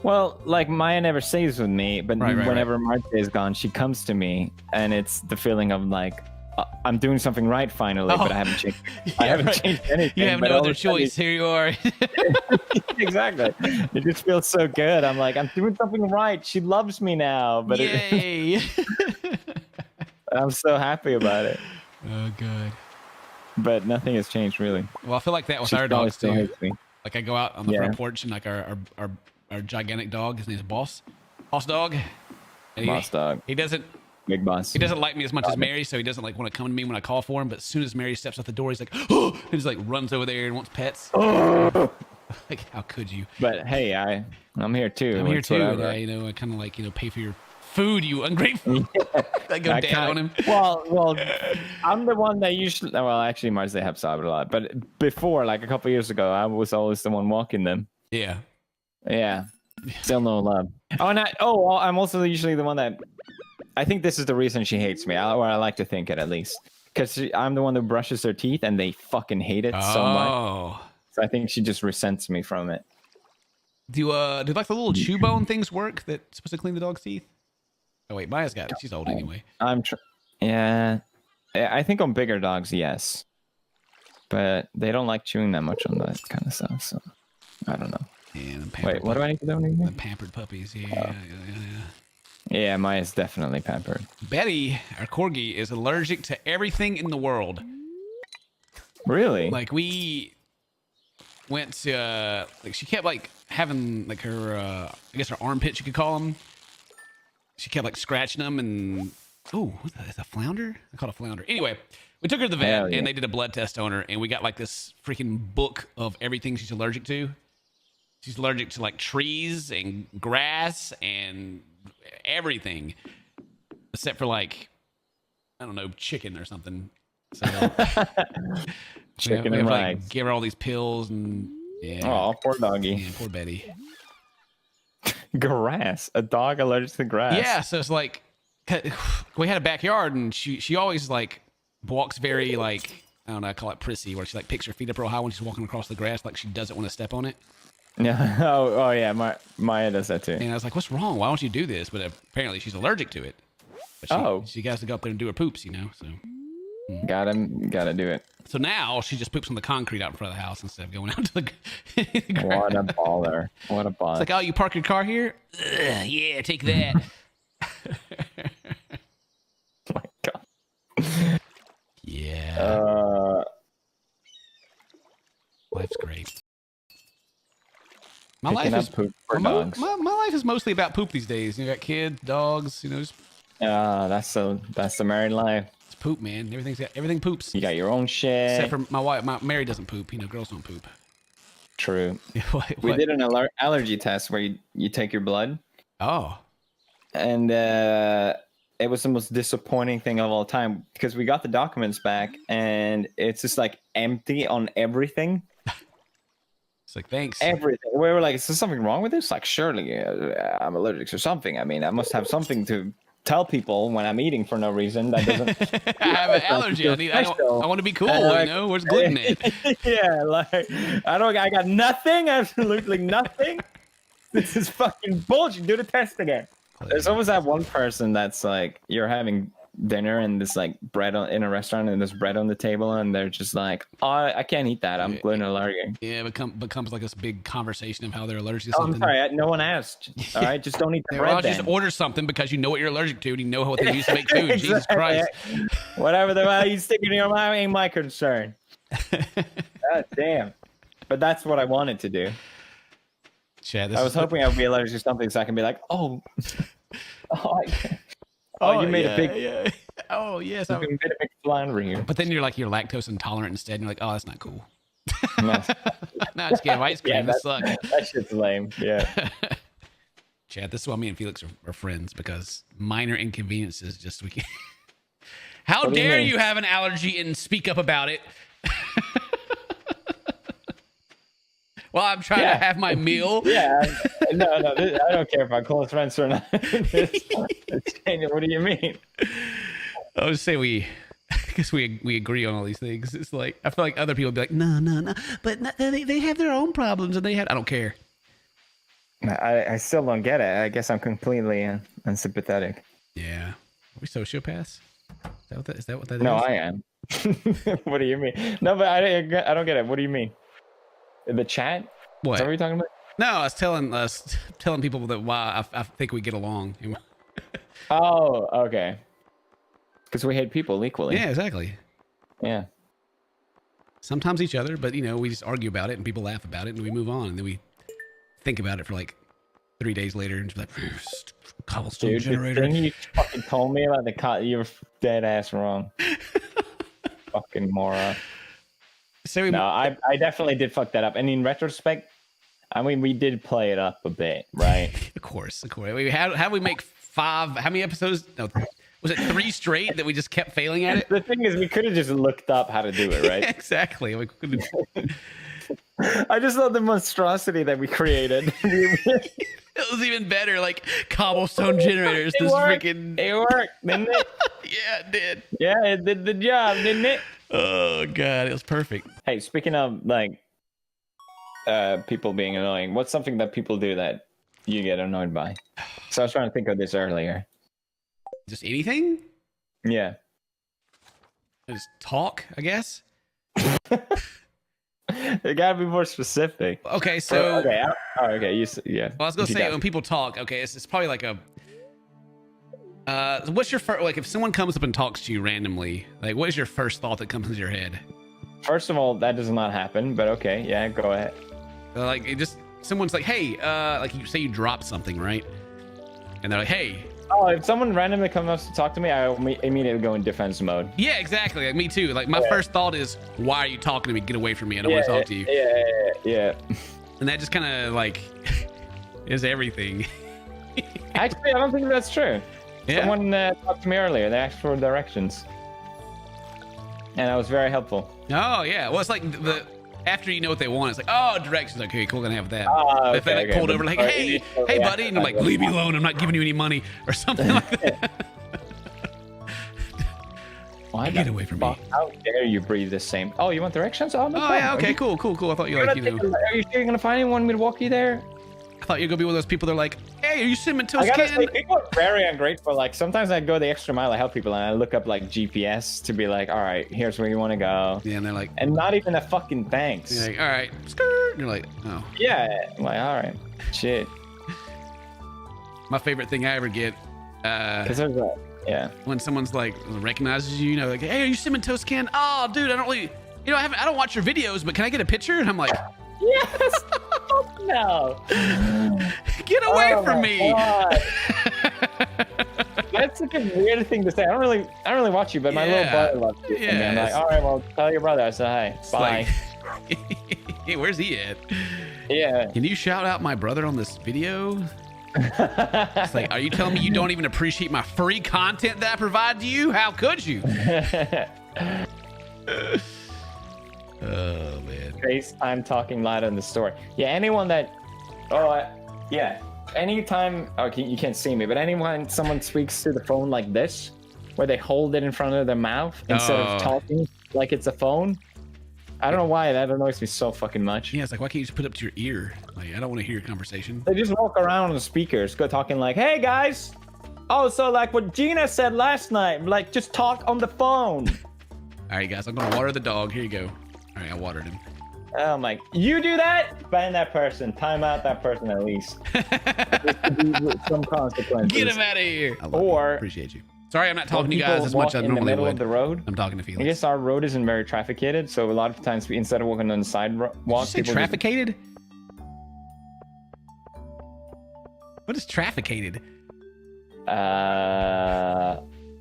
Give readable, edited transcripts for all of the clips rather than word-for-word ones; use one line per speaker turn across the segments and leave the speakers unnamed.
Well, like Maya never stays with me, but
Right.
whenever Marta is gone, she comes to me, and it's the feeling of like I'm doing something right finally, but I haven't changed. I haven't changed anything.
You have
but
no
all
other
of a sudden
choice. Here you are.
exactly. It just feels so good. I'm like, I'm doing something right. She loves me now. But
Yay!
I'm so happy about it.
Oh, good.
But nothing has changed really.
Well, I feel like that with
She
our
probably
dogs
still
too.
hates me.
Like I go out on the front porch and like our gigantic dog, his name's Boss Dog. And
Boss dog.
He doesn't.
Big boss.
He doesn't like me as much as Mary, so he doesn't like want to come to me when I call for him. But as soon as Mary steps out the door, he's like, oh, and he's like runs over there and wants pets.
Oh.
Like, how could you?
But hey, I'm here too.
I'm here too. And I kind of like pay for your food, you ungrateful. I go down on him.
Well, I'm the one that usually. Well, actually, Mars they have sobbed a lot, but before, like a couple years ago, I was always the one walking them.
Yeah.
Yeah. Still no love. Oh, and I'm also usually the one that. I think this is the reason she hates me, or I like to think it at least, because I'm the one that brushes their teeth, and they fucking hate it so much. So I think she just resents me from it.
Do like the little chew bone things work that's supposed to clean the dog's teeth? Oh wait, Maya's got it. She's old anyway.
Yeah, I think on bigger dogs, yes, but they don't like chewing that much on that kind of stuff. So I don't know.
Yeah,
wait, what do I need to do?
The pampered puppies. Yeah.
Yeah, Maya's definitely pampered.
Betty, our corgi, is allergic to everything in the world.
Really?
Like we went to like she kept like having like her I guess her armpits you could call them. She kept like scratching them and what's that? Is that a flounder? I call it a flounder. Anyway, we took her to the vet and they did a blood test on her and we got like this freaking book of everything she's allergic to. She's allergic to like trees and grass and everything except for like I don't know, chicken or something. So
chicken
we
and
have,
rice.
like, give her all these pills and
Oh, poor doggy.
Yeah, poor Betty.
Grass. A dog allergic to grass.
Yeah, so it's like we had a backyard and she always like walks very like I don't know, I call it prissy, where she like picks her feet up real high when she's walking across the grass, like she doesn't want to step on it.
Yeah. Oh yeah. Maya does that too.
And I was like, "What's wrong? Why don't you do this?" But apparently, she's allergic to it. But she has to go up there and do her poops, So
gotta do it.
So now she just poops on the concrete out in front of the house instead of going out to the
What a baller! What a baller!
It's like, oh, you park your car here? Ugh, yeah, take that.
Oh my god.
Yeah. Life's great. My life is
poop for dogs.
My life is mostly about poop these days. You got kids, dogs. Just
that's the married life.
It's poop, man. Everything poops.
You got your own shit.
Except for my wife. Mary doesn't poop. Girls don't poop.
True.
What?
We did an allergy test where you take your blood.
Oh.
And it was the most disappointing thing of all time because we got the documents back and it's just like empty on everything.
It's like, thanks.
Everything. We were like, is there something wrong with this? Like, surely I'm allergic to something. I mean, I must have something to tell people when I'm eating for no reason. That doesn't.
I have an allergy. I want to be cool. Where's gluten at?
Yeah, like I got nothing. Absolutely nothing. This is fucking bullshit. Do the test again. There's always that one person that's like, you're having dinner and there's like bread in a restaurant and there's bread on the table and they're just like, oh, I can't eat that. I'm gluten allergic.
Yeah, it becomes like this big conversation of how they're allergic to something.
I'm sorry, no one asked. All right, just don't eat the bread.
Just order something because you know what you're allergic to and you know what they use to make food. Exactly. Jesus Christ.
Whatever the hell you stick in your mouth ain't my concern. God damn. But that's what I wanted to do.
Chad,
I was hoping I would be allergic to something so I can be like, you made a big.
Oh yes,
you made a big flounder here.
But then you're lactose intolerant instead. And you're like, oh, that's not cool. No, just kidding. Ice cream. That sucks.
That shit's lame. Yeah.
Chad, this is why me and Felix are friends, because minor inconveniences just we can. How dare you have an allergy and speak up about it? While I'm trying to have my meal.
Yeah. No, I don't care if I'm close friends or not. What do you mean?
I would say we agree on all these things. It's like, I feel like other people would be like, no. But they have their own problems and I don't care.
I still don't get it. I guess I'm completely unsympathetic.
Yeah. Are we sociopaths? Is that what that is?
No, I am. What do you mean? No, but I don't get it. What do you mean? The chat?
What?
Is that what you're talking about?
No, I was telling people that why I think we get along.
Oh, okay. Because we hate people equally.
Yeah, exactly.
Yeah.
Sometimes each other, but we just argue about it and people laugh about it and we move on and then we think about it for like 3 days later and just like cobblestone generator.
The thing you fucking told me about you're dead ass wrong. Fucking moron.
So
no, I definitely did fuck that up. And in retrospect, I mean, we did play it up a bit, right?
Of course. How we make 5? How many episodes? No, was it 3 straight that we just kept failing at it?
The thing is, we could have just looked up how to do it, right?
Exactly.
I just love the monstrosity that we created.
It was even better, like cobblestone generators.
It worked, didn't it?
Yeah, it did.
Yeah, it did the job, didn't it?
Oh god, it was perfect.
Hey, speaking of like people being annoying, what's something that people do that you get annoyed by? So I was trying to think of this earlier.
Just anything?
Yeah.
Just talk, I guess.
It gotta be more specific.
Okay, so
okay, yeah.
Well, I was gonna say when people talk, okay, it's probably like a. What's your first? Like, if someone comes up and talks to you randomly, like, what is your first thought that comes into your head?
First of all, that does not happen, but okay, yeah, go ahead.
Like, someone's like, hey, like you say you drop something, right? And they're like, hey.
Oh, if someone randomly comes up to talk to me, I immediately go in defense mode.
Yeah, exactly. Like me too. Like my first thought is, why are you talking to me? Get away from me. I don't want to talk to you.
Yeah.
And that just kind of like is everything.
Actually, I don't think that's true.
Yeah?
Someone talked to me earlier. They asked for directions. And that was very helpful.
Oh, yeah. Well, it's like after you know what they want, it's like, oh, directions. Like, okay, cool, gonna have that.
Okay,
if they like pulled over, like, hey, buddy, and I'm like, leave me alone. I'm not giving you any money or something like that.
Why
get away from me?
How dare you breathe the same? Oh, you want directions? Oh, no problem.
Yeah, okay, cool. I thought you like,
Are you sure you're gonna find anyone me to walk you there?
I thought you're gonna be one of those people that are like, hey, are you CinnamonToastKen?
I gotta say, people are very ungrateful. Like, sometimes I go the extra mile to help people, and I look up like GPS to be like, all right, here's where you want to go.
Yeah, and they're like,
and not even a fucking thanks.
You're like, all right, skirt. And you're like, oh.
Yeah, I'm like, all right, shit.
My favorite thing I ever get,
Cause there's that. Yeah.
When someone's like recognizes you, like, hey, are you CinnamonToastKen? Oh, dude, I don't really, I don't watch your videos, but can I get a picture? And I'm like,
yes. No.
Get away from me.
That's such a weird thing to say. I don't really watch you, but my little brother loves you. Yeah. And I'm like, all right, well, tell your brother I said hi.
It's
bye.
Like, hey, where's he at?
Yeah.
Can you shout out my brother on this video? It's like, are you telling me you don't even appreciate my free content that I provide to you? How could you? Oh man.
FaceTime talking loud in the store. Yeah, anyone that anytime you can't see me, but anyone someone speaks to the phone like this, where they hold it in front of their mouth instead of talking like it's a phone. I don't know why that annoys me so fucking much.
Yeah, it's like, why can't you just put it up to your ear? Like, I don't want to hear your conversation.
They just walk around on the speakers, go talking like, hey guys. Oh, so like what Gina said last night, like just talk on the phone.
All right, guys, I'm gonna water the dog. Here you go. All right, I watered him.
Oh my! You do that? Ban that person. Time out that person at least. Some consequences.
Get him out of here. Appreciate you. Sorry, I'm not talking to you guys as much as I normally would. In the middle of
the road.
I'm talking to Felix.
I guess our road isn't very trafficated, so a lot of times instead of walking on the sidewalk, people
trafficated. What is trafficated?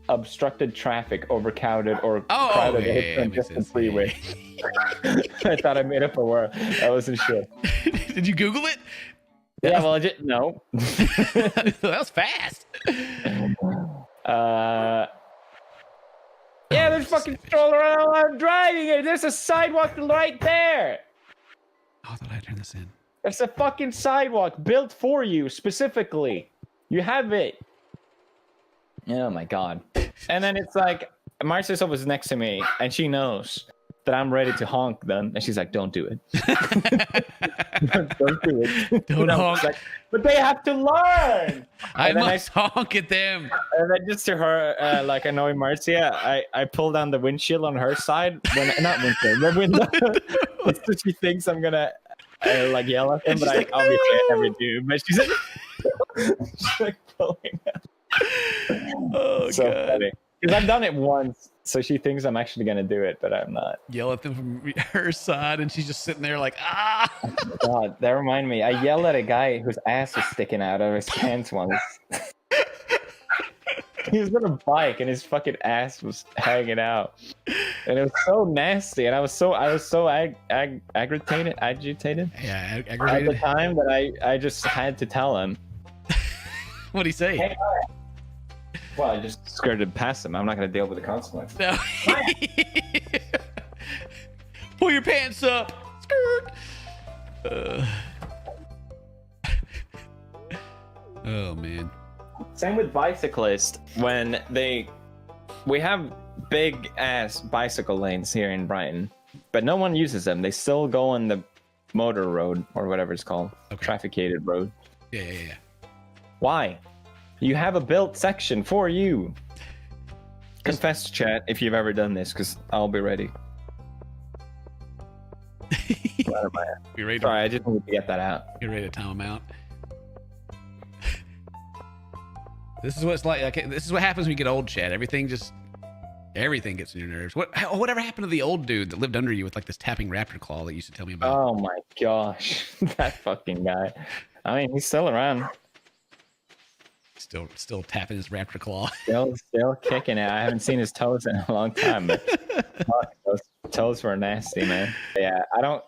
Obstructed traffic, overcrowded, or crowded congested freeway. I thought I made up a word. That wasn't shit.
Did you Google it?
Yeah, well, no.
That was fast.
Yeah, there's fucking stroller around while I'm driving it. There's a sidewalk right there.
Oh, I thought I turned this in.
There's a fucking sidewalk built for you specifically. You have it. Oh my god. And then it's like, my sister was next to me, and she knows that I'm ready to honk them, and she's like, "Don't do it. Don't do it.
Don't honk."
Like, but they have to learn.
I must honk at them.
And then just to her, like annoy Marcia, I pull down the windshield on her side not windshield, the window. So she thinks I'm gonna like yell at them, but
like,
obviously I
"No."
never do. But she's like pulling up.
Oh
So
god.
funny. Because I've done it once, so she thinks I'm actually gonna do it, but I'm not.
Yell at them from her side, and she's just sitting there like, ah.
God, that reminded me. I yelled at a guy whose ass was sticking out of his pants once. He was on a bike and his fucking ass was hanging out, and it was so nasty. And I was so agitated
Yeah,
at the
aggravated.
time that I just had to tell him.
What'd he say?
Hey, well, I just skirted past him. I'm not gonna deal with the consequences.
No. Pull your pants up. Skirt. Oh man.
Same with bicyclists. When we have big ass bicycle lanes here in Brighton, but no one uses them. They still go on the motor road or whatever it's called, trafficated road.
Yeah.
Why? You have a built section for you. Confess, chat, if you've ever done this, because I'll be ready.
Be ready.
Sorry, I just need to get that out.
You're ready to time them out. This is what it's like. This is what happens when you get old, Chad. Everything gets on your nerves. Whatever happened to the old dude that lived under you with like this tapping raptor claw that you used to tell me about?
Oh my gosh, that fucking guy. I mean, he's still around.
Still tapping his raptor claw.
Still kicking it. I haven't seen his toes in a long time, but fuck, those toes were nasty, man. Yeah, I don't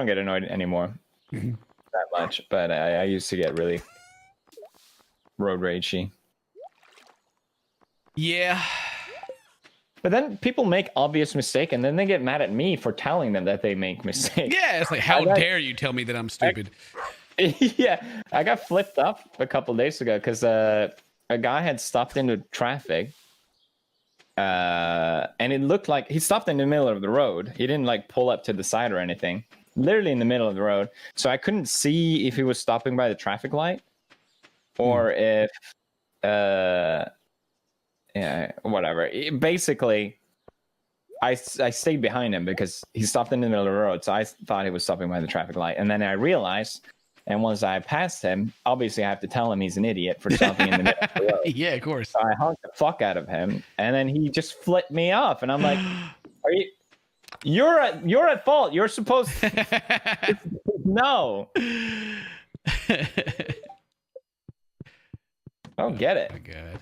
get annoyed anymore that much, but I used to get really road ragey.
Yeah.
But then people make obvious mistake, and then they get mad at me for telling them that they make mistakes.
Yeah, it's like, how dare you tell me that I'm stupid?
Yeah, I got flipped up a couple days ago because a guy had stopped into traffic, and it looked like he stopped in the middle of the road. He didn't like pull up to the side or anything. Literally in the middle of the road. So I couldn't see if he was stopping by the traffic light or if yeah, whatever. Basically, I stayed behind him because he stopped in the middle of the road. So I thought he was stopping by the traffic light. And then I realized, and once I passed him, obviously I have to tell him he's an idiot for stopping in the middle of the road.
Yeah, of course.
So I honked the fuck out of him. And then he just flipped me off. And I'm like, you're at fault. You're supposed to... No. I don't get it.
Oh my god.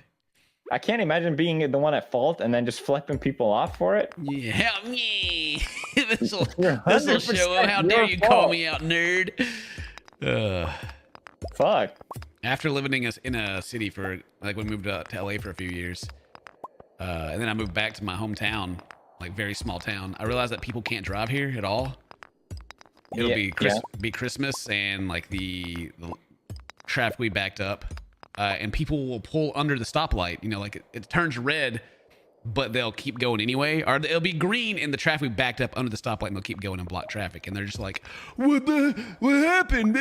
I can't imagine being the one at fault and then just flipping people off for it.
Yeah, help me. This'll show them. How dare you call me out, nerd?
Fuck.
After living in a city for like we moved to LA for a few years, and then I moved back to my hometown, like very small town. I realized that people can't drive here at all. It'll be Christmas and like the traffic will be backed up. And people will pull under the stoplight, you know, like it turns red, but they'll keep going anyway. Or it'll be green and the traffic will be backed up under the stoplight and they'll keep going and block traffic. And they're just like, what happened?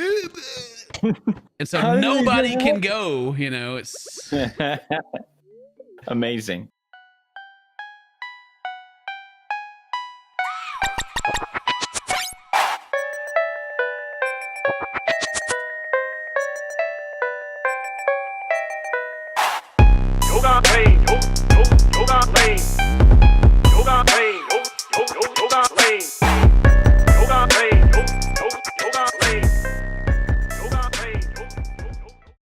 And so nobody can go, you know, it's
amazing.
Yoga pain, yoga pain, yoga pain.